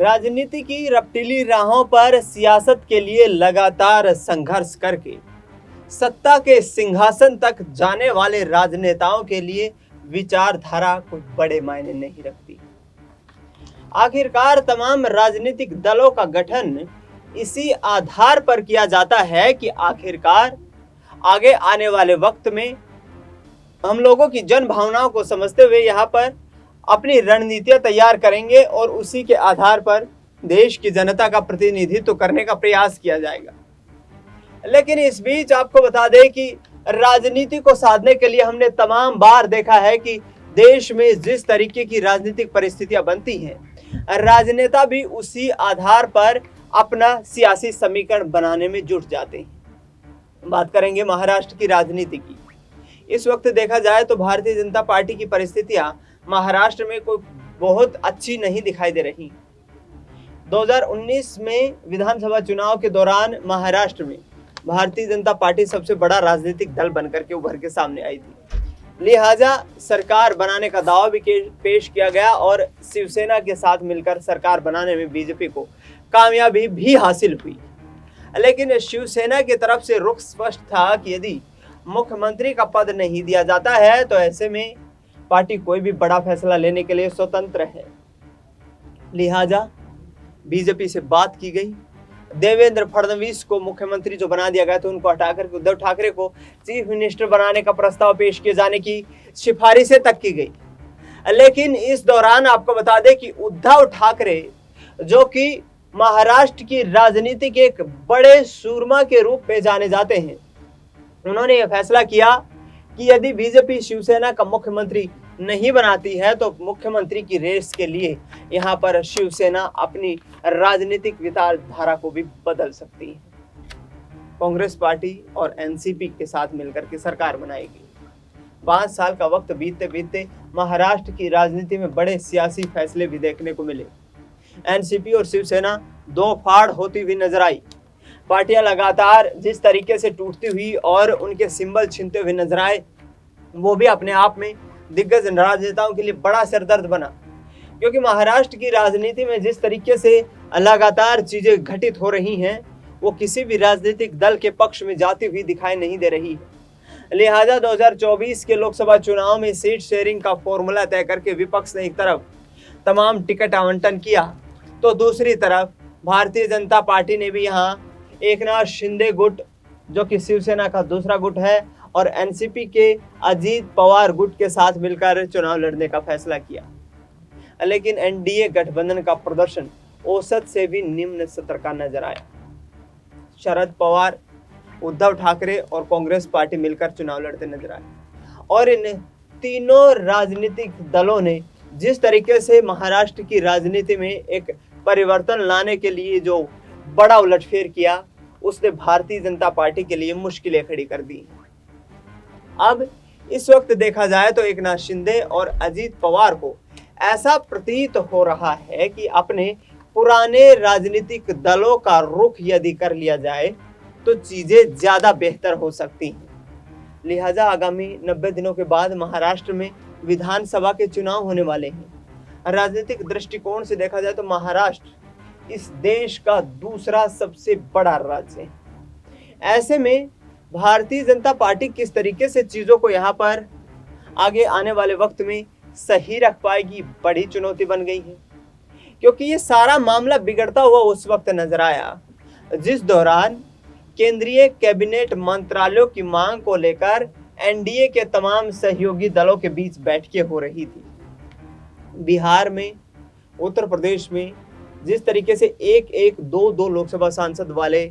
राजनीति की रपटीली राहों पर सियासत के लिए लगातार संघर्ष करके सत्ता के सिंहासन तक जाने वाले राजनेताओं के लिए विचारधारा कोई बड़े मायने नहीं रखती। आखिरकार तमाम राजनीतिक दलों का गठन इसी आधार पर किया जाता है कि आखिरकार आगे आने वाले वक्त में हम लोगों की जन भावनाओं को समझते हुए यहाँ पर अपनी रणनीतियां तैयार करेंगे और उसी के आधार पर देश की जनता का प्रतिनिधित्व करने का प्रयास किया जाएगा। लेकिन इस बीच आपको बता दें कि राजनीति को साधने के लिए हमने तमाम बार देखा है कि देश में जिस तरीके की राजनीतिक परिस्थितियां बनती हैं, राजनेता भी उसी आधार पर अपना सियासी समीकरण बनाने में जुट जाते हैं। बात करेंगे महाराष्ट्र की राजनीति की। इस वक्त देखा जाए तो भारतीय जनता पार्टी की परिस्थितियां महाराष्ट्र में कोई बहुत अच्छी नहीं दिखाई दे रही। 2019 में विधानसभा चुनाव के दौरान महाराष्ट्र में भारतीय जनता पार्टी सबसे बड़ा राजनीतिक दल बनकर के उभर के सामने आई थी। लिहाजा सरकार बनाने का दावा भी पेश किया गया और शिवसेना के साथ मिलकर सरकार बनाने में बीजेपी को कामयाबी भी हासिल हुई। लेकिन शिवसेना की तरफ से रुख स्पष्ट था कि यदि मुख्यमंत्री का पद नहीं दिया जाता है तो ऐसे में पार्टी कोई भी बड़ा फैसला लेने के लिए स्वतंत्र है। लिहाजा बीजेपी से बात की गई। देवेंद्र फडणवीस को मुख्यमंत्री जो बना दिया गया तो उनको हटाकर उद्धव ठाकरे को चीफ मिनिस्टर बनाने का प्रस्ताव पेश किए जाने की सिफारिशें तक की गई। लेकिन इस दौरान आपको बता दें कि उद्धव ठाकरे जो कि महाराष्ट्र की राजनीति के एक बड़े सूरमा के रूप में जाने जाते हैं, उन्होंने यह फैसला किया कि यदि बीजेपी शिवसेना का मुख्यमंत्री नहीं बनाती है तो मुख्यमंत्री की रेस के लिए यहां पर शिवसेना अपनी राजनीतिक विचारधारा को भी बदल सकती है। कांग्रेस पार्टी और एनसीपी के साथ मिलकर के सरकार बनाएगी। 5 साल का वक्त बीतते बीतते महाराष्ट्र की राजनीति में बड़े सियासी फैसले भी देखने को मिले। एनसीपी और शिवसेना दो फाड़ होती हुई नजर आई। पार्टियां लगातार जिस तरीके से टूटती हुई और उनके सिंबल छीनते हुए नजर आए, वो भी अपने आप में दिग्गज राजनेताओं के लिए बड़ा सिरदर्द बना, क्योंकि महाराष्ट्र की राजनीति में जिस तरीके से लगातार चीजें घटित हो रही हैं वो किसी भी राजनीतिक दल के पक्ष में जाती हुई दिखाई नहीं दे रही है। लिहाजा 2024 के लोकसभा चुनाव में सीट शेयरिंग का फॉर्मूला तय करके विपक्ष ने एक तरफ तमाम टिकट आवंटन किया तो दूसरी तरफ भारतीय जनता पार्टी ने भी यहाँ एकनाथ शिंदे गुट जो कि शिवसेना का दूसरा गुट है और एनसीपी के अजीत पवार गुट के साथ मिलकर चुनाव लड़ने का फैसला किया। लेकिन एनडीए गठबंधन का प्रदर्शन औसत से भी निम्न स्तर का नजर आया। शरद पवार, उद्धव ठाकरे और कांग्रेस पार्टी मिलकर चुनाव लड़ते नजर आए और इन तीनों राजनीतिक दलों ने जिस तरीके से महाराष्ट्र की राजनीति में एक परिवर्तन लाने के लिए जो बड़ा उलटफेर किया, उसने भारतीय जनता पार्टी के लिए मुश्किलें खड़ी कर दी। अब इस वक्त देखा जाए तो एकनाथ शिंदे और अजीत पवार को ऐसा प्रतीत हो रहा है कि अपने पुराने राजनीतिक दलों का रुख यदि कर लिया जाए तो चीजें ज्यादा बेहतर हो सकती हैं। लिहाजा आगामी 90 दिनों के बाद महाराष्ट्र में विधानसभा के चुनाव होने वाले हैं। राजनीतिक दृष्टिकोण से देखा जाए तो महाराष्ट्र इस देश का दूसरा सबसे बड़ा राज्य है। ऐसे में भारतीय जनता पार्टी किस तरीके से चीजों को यहाँ पर आगे आने वाले वक्त में सही रख पाएगी, बड़ी चुनौती बन गई है, क्योंकि ये सारा मामला बिगड़ता हुआ उस वक्त नजर आया जिस दौरान केंद्रीय कैबिनेट मंत्रालयों की मांग को लेकर एनडीए के तमाम सहयोगी दलों के बीच बैठकें हो रही थी। बिहार में, उत्तर प्रदेश में जिस तरीके से एक दो लोकसभा सांसद वाले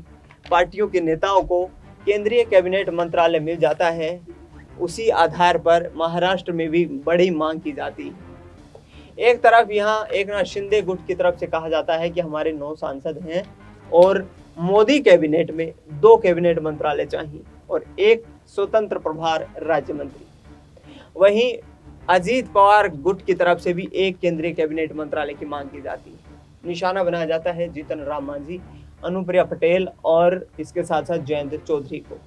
पार्टियों के नेताओं को केंद्रीय कैबिनेट मंत्रालय मिल जाता है, उसी आधार पर महाराष्ट्र में भी बड़ी मांग की जाती है। एक तरफ यहाँ एकनाथ शिंदे गुट की तरफ से कहा जाता है कि हमारे 9 सांसद हैं और मोदी कैबिनेट में 2 कैबिनेट मंत्रालय चाहिए और 1 स्वतंत्र प्रभार राज्य मंत्री। वहीं अजीत पवार गुट की तरफ से भी 1 केंद्रीय कैबिनेट मंत्रालय की मांग की जाती है। निशाना बनाया जाता है जीतन राम मांझी, अनुप्रिया पटेल और इसके साथ साथ जयंत चौधरी को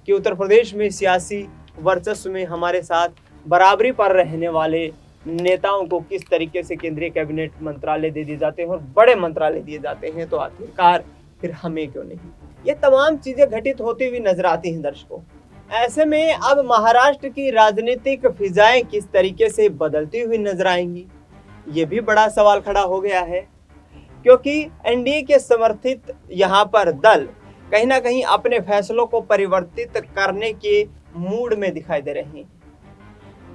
कि उत्तर प्रदेश में सियासी वर्चस्व में हमारे साथ बराबरी पर रहने वाले नेताओं को किस तरीके से केंद्रीय कैबिनेट मंत्रालय दे दिए जाते हैं और बड़े मंत्रालय दिए जाते हैं, तो आखिरकार फिर हमें क्यों नहीं। ये तमाम चीजें घटित होती हुई नजर आती हैं दर्शकों। ऐसे में अब महाराष्ट्र की राजनीतिक फिजाएं किस तरीके से बदलती हुई नजर आएंगी, ये भी बड़ा सवाल खड़ा हो गया है, क्योंकि एनडीए के समर्थित यहाँ पर दल कहीं ना कहीं अपने फैसलों को परिवर्तित करने के मूड में दिखाई दे रहे हैं।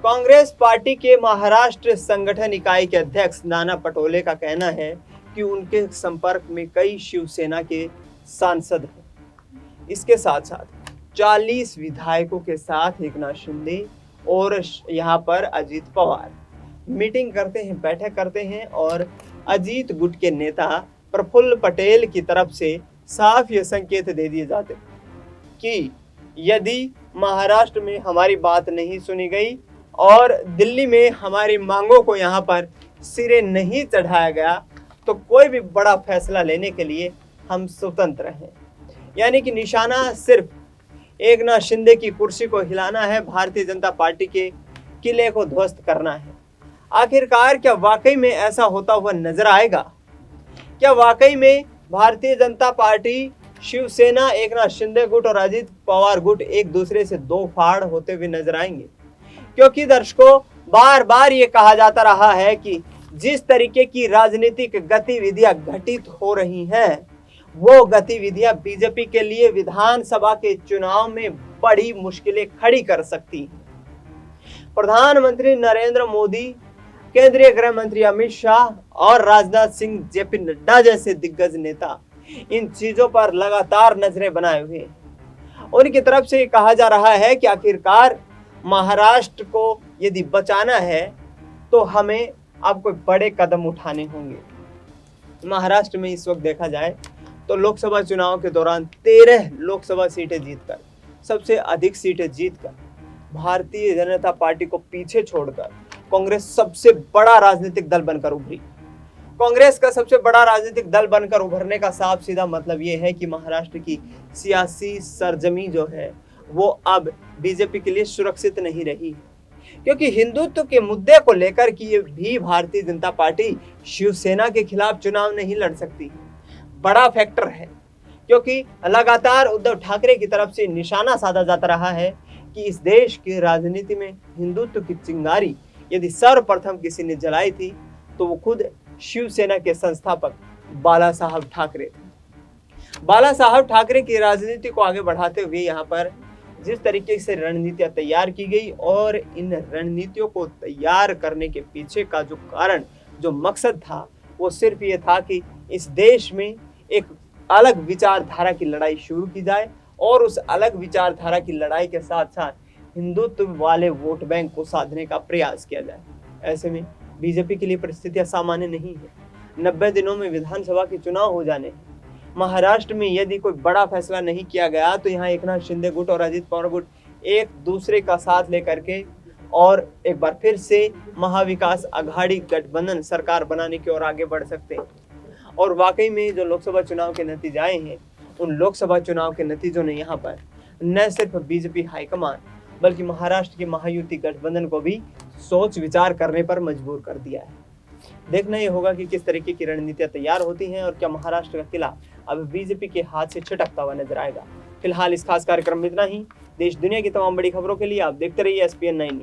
कांग्रेस पार्टी के महाराष्ट्र संगठन इकाई के अध्यक्ष नाना पटोले का कहना है कि उनके संपर्क में कई शिवसेना के सांसद हैं। इसके साथ साथ 40 विधायकों के साथ एकनाथ शिंदे और यहाँ पर अजीत पवार मीटिंग करते हैं, बैठक करते हैं और अजीत गुट के नेता प्रफुल्ल पटेल की तरफ से साफ ये संकेत दे दिए जाते कि यदि महाराष्ट्र में हमारी बात नहीं सुनी गई और दिल्ली में हमारी मांगों को यहाँ पर सिरे नहीं चढ़ाया गया, तो कोई भी बड़ा फैसला लेने के लिए हम स्वतंत्र हैं। यानी कि निशाना सिर्फ एकनाथ शिंदे की कुर्सी को हिलाना है, भारतीय जनता पार्टी के किले को ध्वस्त करना है। आखिरकार क्या वाकई में ऐसा होता हुआ नजर आएगा? क्या वाकई में भारतीय जनता पार्टी, शिवसेना, एकनाथ शिंदे गुट और अजीत पवार गुट एक दूसरे से दो फाड़ होते हुए नजर आएंगे? क्योंकि दर्शकों, बार बार ये कहा जाता रहा है कि जिस तरीके की राजनीतिक गतिविधियां घटित हो रही हैं, वो गतिविधियां बीजेपी के लिए विधानसभा के चुनाव में बड़ी मुश्किलें खड़ी कर सकती हैं। प्रधानमंत्री नरेंद्र मोदी, केंद्रीय गृह मंत्री अमित शाह और राजनाथ सिंह, जेपी नड्डा जैसे दिग्गज नेता इन चीजों पर लगातार नजरें बनाए हुए हैं। उनकी तरफ से कहा जा रहा है कि आखिरकार महाराष्ट्र को यदि बचाना है तो हमें अब कोई बड़े कदम उठाने होंगे। महाराष्ट्र में इस वक्त देखा जाए तो लोकसभा चुनाव के दौरान 13 लोकसभा सीटें जीतकर, सबसे अधिक सीटें जीतकर, भारतीय जनता पार्टी को पीछे छोड़कर कांग्रेस सबसे बड़ा राजनीतिक दल बनकर उभरी। कांग्रेस का सबसे बड़ा राजनीतिक दल बनकर उभरने का साफ सीधा मतलब ये है कि महाराष्ट्र की सियासी सरजमी जो है वो अब बीजेपी के लिए सुरक्षित नहीं रही है, क्योंकि हिंदुत्व के मुद्दे को लेकर कि भी भारतीय जनता पार्टी शिवसेना के खिलाफ चुनाव नहीं लड़ सकती। बड़ा फैक्टर है, क्योंकि लगातार उद्धव ठाकरे की तरफ से निशाना साधा जाता रहा है कि इस देश की राजनीति में हिंदुत्व की चिंगारी यदि सर्वप्रथम किसी ने जलाई थी तो वो खुद शिवसेना के संस्थापक बाला साहब ठाकरे थे। बाला साहब ठाकरे की राजनीति को आगे बढ़ाते हुए यहाँ पर जिस तरीके से रणनीतियां तैयार की गई और इन रणनीतियों को तैयार करने के पीछे का जो कारण, जो मकसद था, वो सिर्फ ये था कि इस देश में एक अलग विचारधारा की लड़ाई शुरू की जाए और उस अलग विचारधारा की लड़ाई के साथ साथ हिंदुत्व वाले वोट बैंक को साधने का प्रयास किया जाए। ऐसे में बीजेपी के लिए परिस्थितियां सामान्य नहीं है। 90 दिनों में विधानसभा के चुनाव हो जाने हैं। महाराष्ट्र में यदि कोई बड़ा फैसला नहीं किया गया तो यहाँ एकनाथ शिंदे गुट और अजीत पवार गुट एक दूसरे का साथ लेकर के और एक बार फिर से महाविकास आघाड़ी गठबंधन सरकार बनाने की ओर आगे बढ़ सकते हैं। और वाकई में जो लोकसभा चुनाव के नतीजे आए हैं, उन लोकसभा चुनाव के नतीजों ने यहाँ पर न सिर्फ बीजेपी हाईकमान बल्कि महाराष्ट्र की महायुति गठबंधन को भी सोच विचार करने पर मजबूर कर दिया है। देखना ये होगा कि किस तरीके की रणनीतियां तैयार होती हैं और क्या महाराष्ट्र का किला अब बीजेपी के हाथ से छिटकता हुआ नजर आएगा। फिलहाल इस खास कार्यक्रम में इतना ही। देश दुनिया की तमाम बड़ी खबरों के लिए आप देखते रहिए SPN 9 न्यूज।